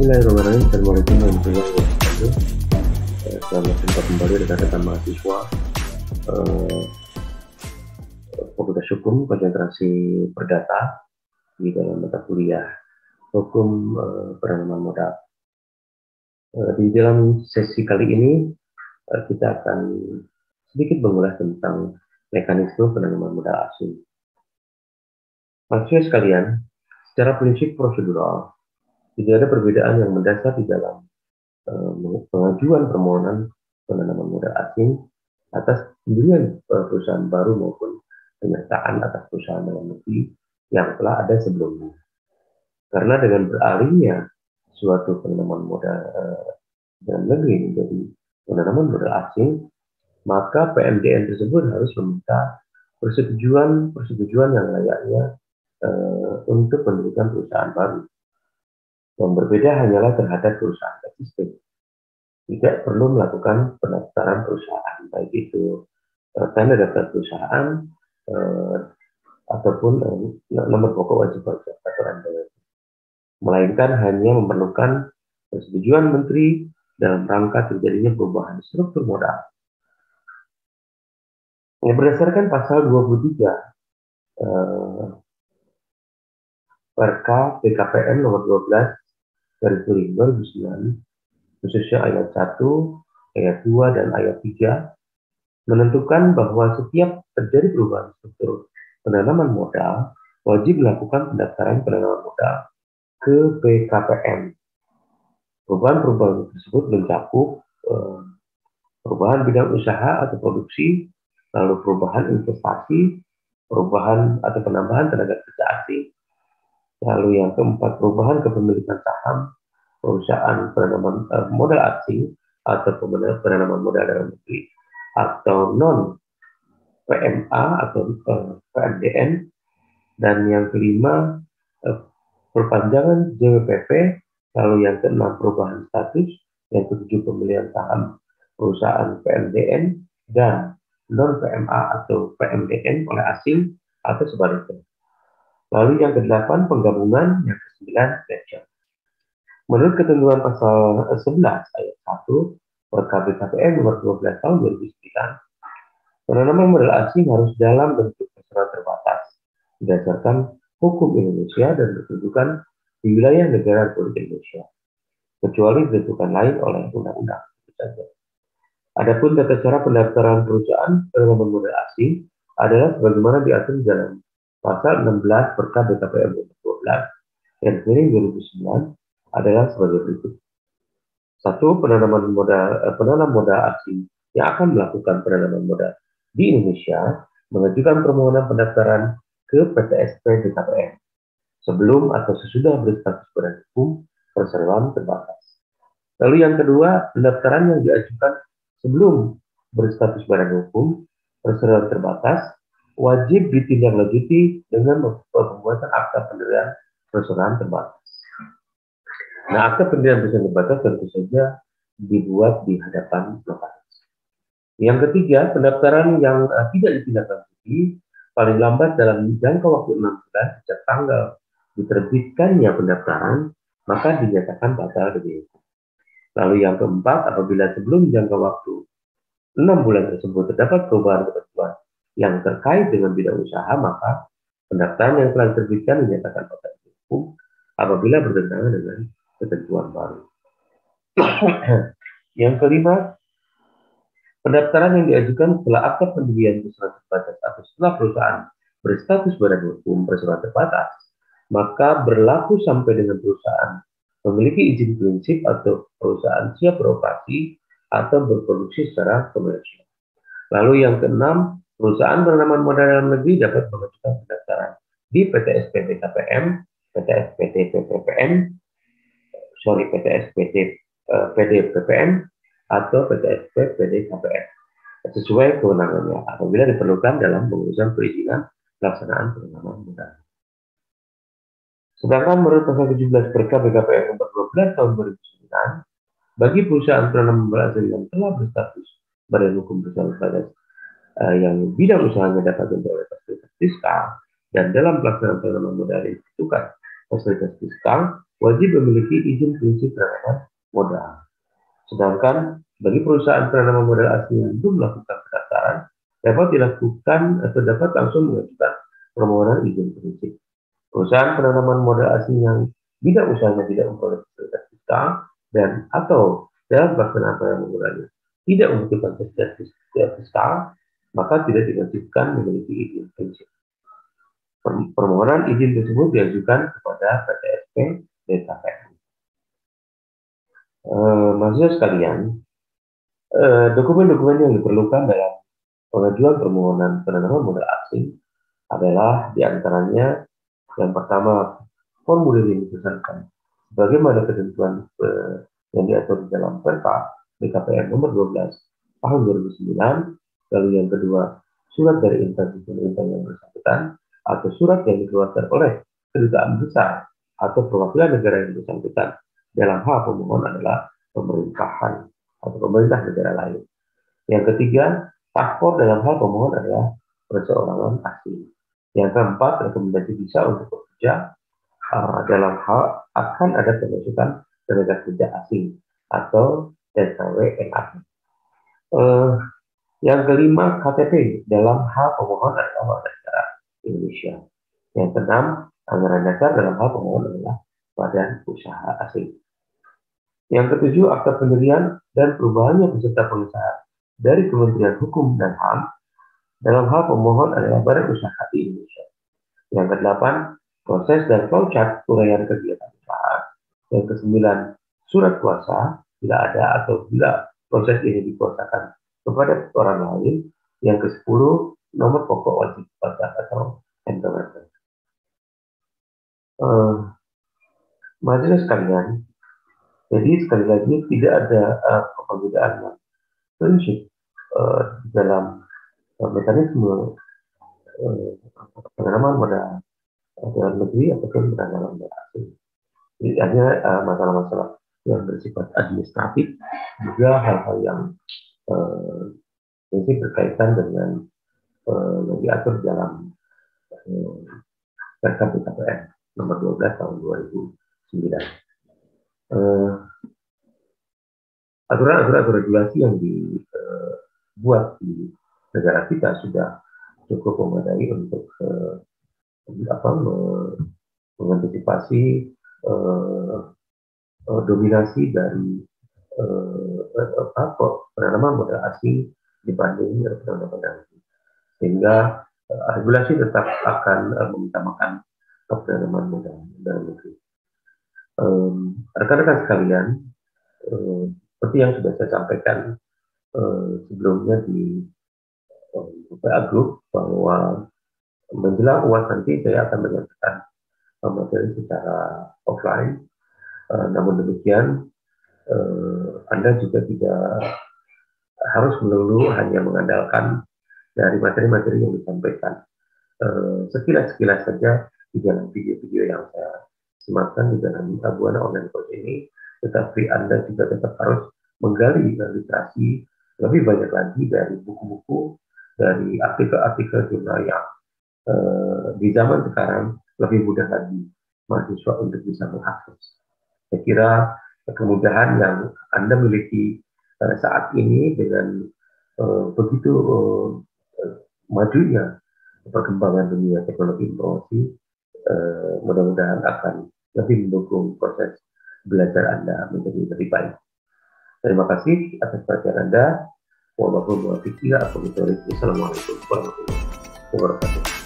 Bismillahirrahmanirrahim. Assalamualaikum warahmatullahi wabarakatuh. Selamat jumpa kembali rekan-rekan mahasiswa Fakultas Hukum konsentrasi Perdata di dalam mata kuliah Hukum Penanaman Modal. Di dalam sesi kali ini kita akan sedikit mengulas tentang mekanisme penanaman modal asing. Mahasiswa sekalian, secara prinsip prosedural tidak ada perbedaan yang mendasar di dalam pengajuan permohonan penanaman modal asing atas pendirian perusahaan baru maupun penyertaan atas perusahaan dalam negeri yang telah ada sebelumnya. Karena dengan beralihnya suatu penanaman modal dalam negeri menjadi penanaman modal asing, maka PMDN tersebut harus meminta persetujuan yang layaknya untuk mendirikan perusahaan baru. Yang berbeda hanyalah terhadap perusahaan existing. Tidak perlu melakukan pendaftaran perusahaan, baik itu tanda daftar perusahaan ataupun nomor pokok wajib pajak atau NPWP, melainkan hanya memerlukan persetujuan menteri dalam rangka terjadinya perubahan struktur modal. Berdasarkan pasal 23 Perka BKPM nomor 12 garis miring 2009, khususnya ayat 1, ayat 2, dan ayat 3, menentukan bahwa setiap terjadi perubahan struktur penanaman modal, wajib melakukan pendaftaran penanaman modal ke BKPM. Perubahan-perubahan tersebut mencakup perubahan bidang usaha atau produksi, lalu perubahan investasi, perubahan atau penambahan tenaga kerja asing, lalu yang keempat, perubahan kepemilikan saham perusahaan penanaman modal asing atau penanaman modal dalam negeri atau non PMA atau PMDN, dan yang kelima, perpanjangan JWPP, lalu yang keenam, perubahan status, yang ketujuh, pemilihan saham perusahaan PMDN dan non PMA atau PMDN oleh asing atau sebaliknya. Lalu yang ke-8, penggabungan, yang ke-9, merger. Menurut ketentuan pasal 11 ayat 1 KPKPM nomor 12 tahun 2009, penanaman modal asing harus dalam bentuk perseroan terbatas berdasarkan hukum Indonesia dan berkedudukan di wilayah negara Republik Indonesia, kecuali ditentukan lain oleh undang-undang. Adapun tata cara pendaftaran perusahaan penanaman modal asing adalah sebagaimana diatur dalam Pasal 16 Perka BKPM 12 garis miring 2009 adalah sebagai berikut. 1. Penanam modal asing yang akan melakukan penanaman modal di Indonesia mengajukan permohonan pendaftaran ke PTSP BKPM sebelum atau sesudah berstatus badan hukum perseroan terbatas. Lalu yang kedua, pendaftaran yang diajukan sebelum berstatus badan hukum perseroan terbatas wajib ditindaklanjuti dengan pembuatan akta pendirian perusahaan terbatas. Nah, akta pendirian perusahaan terbatas tentu saja dibuat di hadapan notaris. Yang ketiga, pendaftaran yang tidak ditindaklanjuti paling lambat dalam jangka waktu 6 bulan sejak tanggal diterbitkannya pendaftaran, maka dinyatakan batal demi hukum. Lalu yang keempat, apabila sebelum jangka waktu 6 bulan tersebut terdapat perubahan ketentuan yang terkait dengan bidang usaha, maka pendaftaran yang telah diterbitkan dinyatakan batal demi hukum apabila bertentangan dengan ketentuan baru. Yang kelima, pendaftaran yang diajukan setelah akta pendirian perusahaan terbatas atau setelah perusahaan berstatus badan hukum perusahaan terbatas, maka berlaku sampai dengan perusahaan memiliki izin prinsip atau perusahaan siap beroperasi atau berproduksi secara komersial. Lalu yang keenam, perusahaan penanaman modal dalam negeri dapat mengajukan pendaftaran di PTSP BKPM, PTSPT PPPM, PTSPT PDPPM atau PTSP PDKPM sesuai kewenangannya apabila diperlukan dalam pengurusan perizinan pelaksanaan penanaman modal. Sedangkan menurut pasal 17 Perka BKPM nomor 12 tahun 2009, Bagi perusahaan penanaman modal asing yang telah berstatus badan hukum bersama yang bidang usahanya dapat memperoleh fasilitas fiskal dan dalam pelaksanaan penanaman modal yang dibutuhkan fasilitas fiskal wajib memiliki izin prinsip penanaman modal. Sedangkan bagi perusahaan penanaman modal asing yang belum melakukan pendaftaran dapat dilakukan atau dapat langsung mengajukan permohonan izin prinsip. Perusahaan penanaman modal asing yang bidang usahanya tidak memperoleh fasilitas fiskal dan atau dalam pelaksanaan penanaman modalnya tidak membutuhkan fasilitas fiskal, maka tidak diwajibkan memiliki izin prinsip. Permohonan izin tersebut diajukan kepada PTSP DKPM. Mahasiswa sekalian, dokumen-dokumen yang diperlukan dalam pengajuan permohonan penanaman modal asing adalah diantaranya yang pertama, formulir yang dipesankan bagaimana ketentuan yang diatur di dalam Perpa BKPM nomor 12 tahun 2009. Lalu yang kedua, surat dari instansi pemerintah yang bersangkutan atau surat yang dikeluarkan oleh kedutaan besar atau perwakilan negara yang bersangkutan dalam hal pemohon adalah pemerintahan atau pemerintah negara lain. Yang ketiga, paspor dalam hal pemohon adalah perseorangan asing. Yang keempat, rekomendasi visa untuk bekerja dalam hal akan ada pemasukan tenaga kerja asing atau TKWNA. Yang kelima, KTP dalam hal pemohon adalah warga negara Indonesia. Yang keenam, anggaran dasar dalam hal pemohon adalah badan usaha asing. Yang ketujuh, akta pendirian dan perubahannya peserta pengusaha dari Kementerian Hukum dan HAM dalam hal pemohon adalah badan usaha di Indonesia. Yang kedelapan, proses dan flowchart uraian kegiatan usaha. Yang kesembilan, surat kuasa bila ada atau bila proses ini dikuasakan kepada orang lain. Yang ke-10, nomor pokok wajib pajak atau NPWP. Mahasiswa sekalian, jadi sekali lagi tidak ada perbedaan yang prinsip dalam mekanisme penanaman modal dalam negeri ataupun penanaman modal asing. Jadi hanya masalah-masalah yang bersifat administratif, juga hal-hal yang ini berkaitan dengan yang diatur dalam Perkap BKPM nomor 12 tahun 2009. Aturan-aturan regulasi yang dibuat di negara kita sudah cukup memadai untuk mengantisipasi dominasi dari penanaman modal asing dibanding penanaman modal asing, sehingga regulasi tetap akan mengutamakan penanaman modal dalam negeri. Rekan-rekan sekalian, seperti yang sudah saya sampaikan sebelumnya di PA Group, bahwa menjelang UAS nanti saya akan menyampaikan materi secara offline. Namun demikian, Anda juga tidak harus melulu hanya mengandalkan dari materi-materi yang disampaikan. Sekilas-sekilas saja di dalam video-video yang saya sematkan di dalam Buana Online Course ini, tetapi Anda juga tetap harus menggali literasi lebih banyak lagi dari buku-buku, dari artikel-artikel jurnal yang di zaman sekarang lebih mudah lagi mahasiswa untuk bisa mengakses. Saya kira kemudahan yang Anda miliki saat ini dengan begitu majunya perkembangan dunia teknologi informasi, mudah-mudahan akan lebih mendukung proses belajar Anda menjadi lebih baik. Terima kasih atas perhatian Anda. Wassalamualaikum warahmatullahi wabarakatuh.